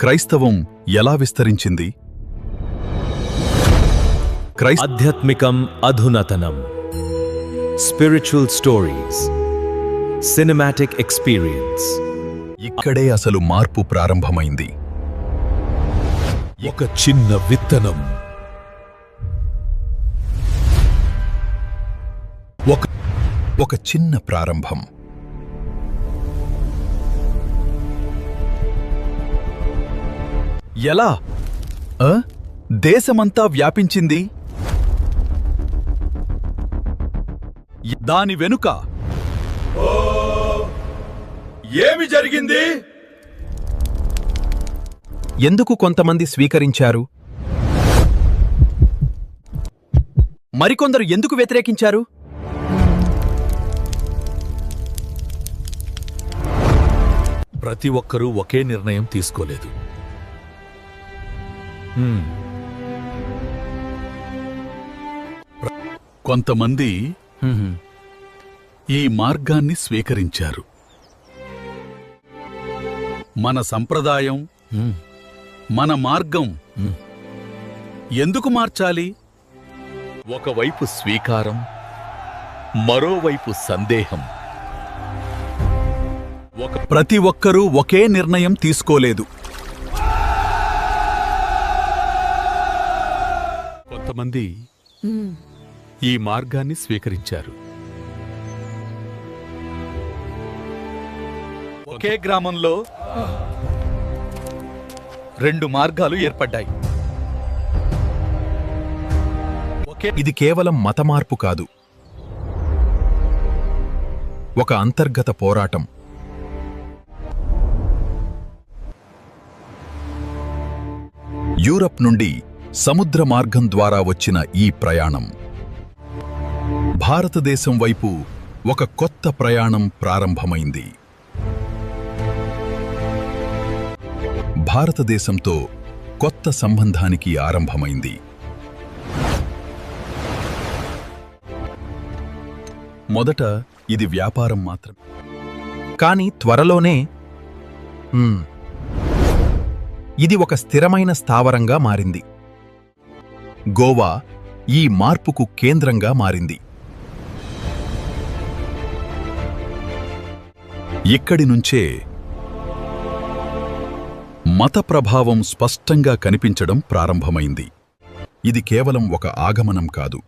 క్రైస్తవం ఎలా విస్తరించింది? ఆధ్యాత్మికం అధునాతనం, స్పిరిచువల్ స్టోరీస్, సినిమాటిక్ ఎక్స్పీరియన్స్. ఇక్కడే అసలు మార్పు ప్రారంభమైంది. ఒక చిన్న విత్తనం, ఒక చిన్న ప్రారంభం. ఎలా దేశమంతా వ్యాపించింది? దాని వెనుక ఏమి జరిగింది? ఎందుకు కొంతమంది స్వీకరించారు, మరికొందరు ఎందుకు వ్యతిరేకించారు? ప్రతి ఒక్కరూ ఒకే నిర్ణయం తీసుకోలేదు. కొంతమంది ఈ మార్గాన్ని స్వీకరించారు. మన సంప్రదాయం, మన మార్గం ఎందుకు మార్చాలి? ఒకవైపు స్వీకారం, మరోవైపు సందేహం. ప్రతి ఒక్కరూ ఒకే నిర్ణయం తీసుకోలేదు. కొంతమంది ఈ మార్గాన్ని స్వీకరించారు. ఒకే గ్రామంలో రెండు మార్గాలు ఏర్పడ్డాయి. ఇది కేవలం మత మార్పు కాదు, ఒక అంతర్గత పోరాటం. యూరప్ నుండి సముద్ర మార్గం ద్వారా వచ్చిన ఈ ప్రయాణం భారతదేశం వైపు ఒక కొత్త ప్రయాణం ప్రారంభమైంది. భారతదేశంతో కొత్త సంబంధానికి ఆరంభమైంది. మొదట ఇది వ్యాపారం మాత్రమే. కానీ త్వరలోనే ఇది ఒక స్థిరమైన స్థావరంగా మారింది. గోవా ఈ మార్పుకు కేంద్రంగా మారింది. ఇక్కడి నుంచే మత ప్రభావం స్పష్టంగా కనిపించడం ప్రారంభమైంది. ఇది కేవలం ఒక ఆగమనం కాదు,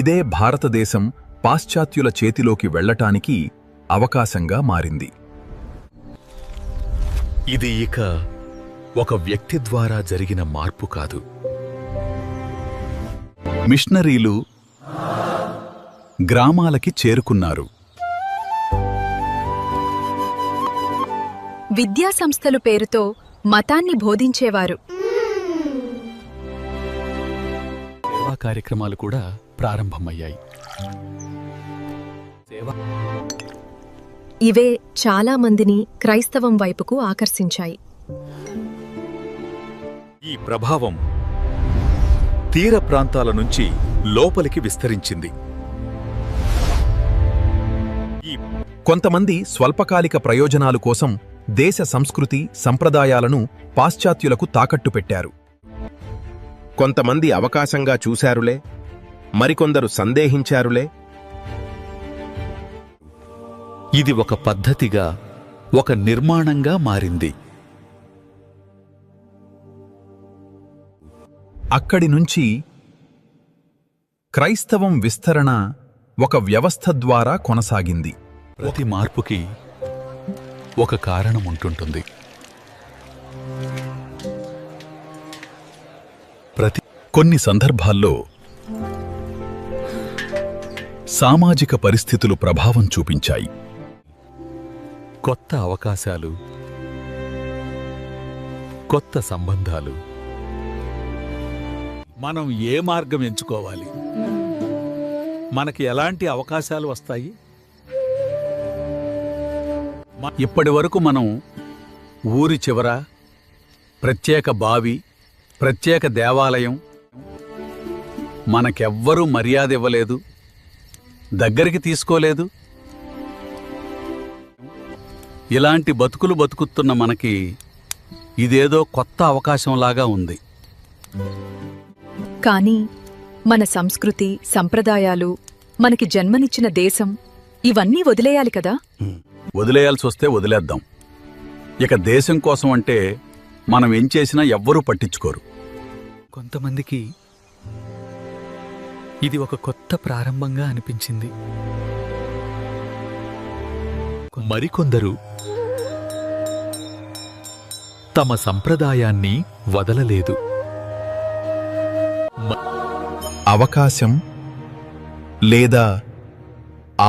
ఇదే భారతదేశం పాశ్చాత్యుల చేతిలోకి వెళ్లటానికి అవకాశంగా మారింది. ఇది ఇక ఒక వ్యక్తి ద్వారా జరిగిన మార్పు కాదు. మిషనరీలు గ్రామాలకి చేరుకున్నారు. విద్యా సంస్థలు పేరుతో మతాన్ని బోధించేవారు. సేవా కార్యక్రమాలు కూడా ప్రారంభమయ్యాయి. ఇవే చాలా మందిని క్రైస్తవం వైపుకు ఆకర్షించాయి. ఈ ప్రభావం తీర ప్రాంతాల నుంచి లోపలికి విస్తరించింది. కొంతమంది స్వల్పకాలిక ప్రయోజనాల కోసం దేశ సంస్కృతి, సంప్రదాయాలను పాశ్చాత్యులకు తాకట్టు పెట్టారు. కొంతమంది అవకాశంగా చూశారులే, మరికొందరు సందేహించారులే. ఇది ఒక పద్ధతిగా, ఒక నిర్మాణంగా మారింది. అక్కడి నుంచి క్రైస్తవం విస్తరణ ఒక వ్యవస్థ ద్వారా కొనసాగింది. ప్రతి మార్పుకి ఒక కారణం ఉంటుంటుంది. కొన్ని సందర్భాల్లో సామాజిక పరిస్థితులు ప్రభావం చూపించాయి. కొత్త అవకాశాలు, కొత్త సంబంధాలు. మనం ఏ మార్గం ఎంచుకోవాలి? మనకి ఎలాంటి అవకాశాలు వస్తాయి? ఇప్పటి వరకు మనం ఊరి చివర ప్రత్యేక బావి, ప్రత్యేక దేవాలయం, మనకెవ్వరూ మర్యాద ఇవ్వలేదు, దగ్గరికి తీసుకోలేదు. ఇలాంటి బతుకులు బతుకుతున్న మనకి ఇదేదో కొత్త అవకాశంలాగా ఉంది. కానీ మన సంస్కృతి, సంప్రదాయాలు, మనకి జన్మనిచ్చిన దేశం ఇవన్నీ వదిలేయాలి కదా. వదిలేయాల్సి వస్తే వదిలేద్దాం. ఇక దేశం కోసం అంటే మనం ఏం చేసినా ఎవ్వరూ పట్టించుకోరు. కొంతమందికి ఇది ఒక కొత్త ప్రారంభంగా అనిపించింది. మరికొందరు తమ సంప్రదాయాన్ని వదలలేదు. అవకాశం లేదా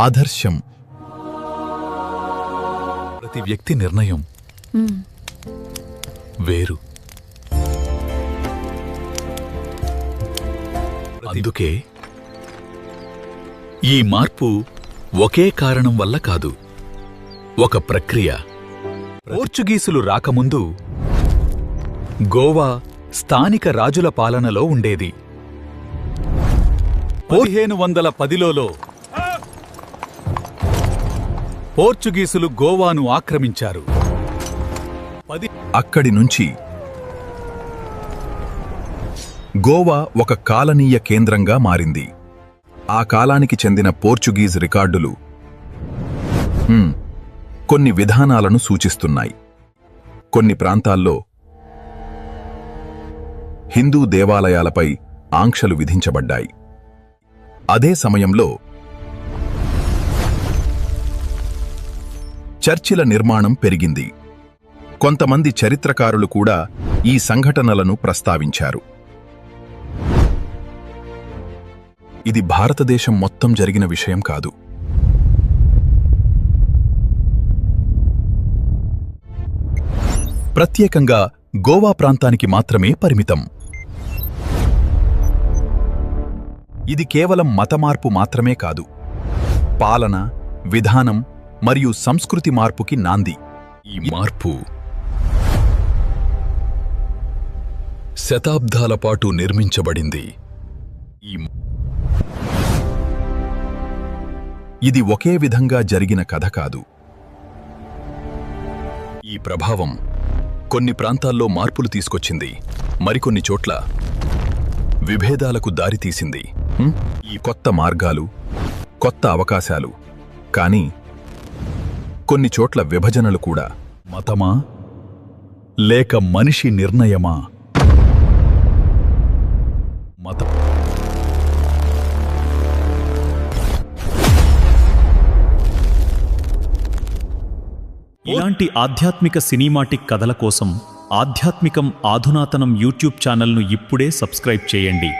ఆదర్శం. ప్రతి వ్యక్తి నిర్ణయం వేరు. అందుకే ఈ మార్పు ఒకే కారణం వల్ల కాదు, ఒక ప్రక్రియ. పోర్చుగీసులు రాకముందు గోవా స్థానిక రాజుల పాలనలో ఉండేది. 1510లో పోర్చుగీసులు గోవాను ఆక్రమించారు. అక్కడి నుంచి గోవా ఒక కాలనీయ కేంద్రంగా మారింది. ఆ కాలానికి చెందిన పోర్చుగీస్ రికార్డులు కొన్ని విధానాలను సూచిస్తున్నాయి. కొన్ని ప్రాంతాల్లో హిందూ దేవాలయాలపై ఆంక్షలు విధించబడ్డాయి. అదే సమయంలో చర్చిల నిర్మాణం పెరిగింది. కొంతమంది చరిత్రకారులు కూడా ఈ సంఘటనలను ప్రస్తావించారు. ఇది భారతదేశం మొత్తం జరిగిన విషయం కాదు. ప్రత్యేకంగా గోవా ప్రాంతానికి మాత్రమే పరిమితం. ఇది కేవలం మతమార్పు మాత్రమే కాదు, పాలన, విధానం మరియు సంస్కృతి మార్పుకి నాంది. ఈ మార్పు శతాబ్దాల పాటు నిర్మించబడింది. ఇది ఒకే విధంగా జరిగిన కథ కాదు. ఈ ప్రభావం కొన్ని ప్రాంతాల్లో మార్పులు తీసుకొచ్చింది, మరికొన్ని చోట్ల విభేదాలకు దారితీసింది. ఈ కొత్త మార్గాలు, కొత్త అవకాశాలు, కానీ కొన్ని చోట్ల విభజనలు కూడా. మతమా లేక మనిషి నిర్ణయమా? మతం ఇలాంటి ఆధ్యాత్మిక సినిమాటిక్ కథల కోసం ఆధ్యాత్మికం అధునాతనం యూట్యూబ్ ఛానల్ను ఇప్పుడే సబ్స్క్రైబ్ చేయండి.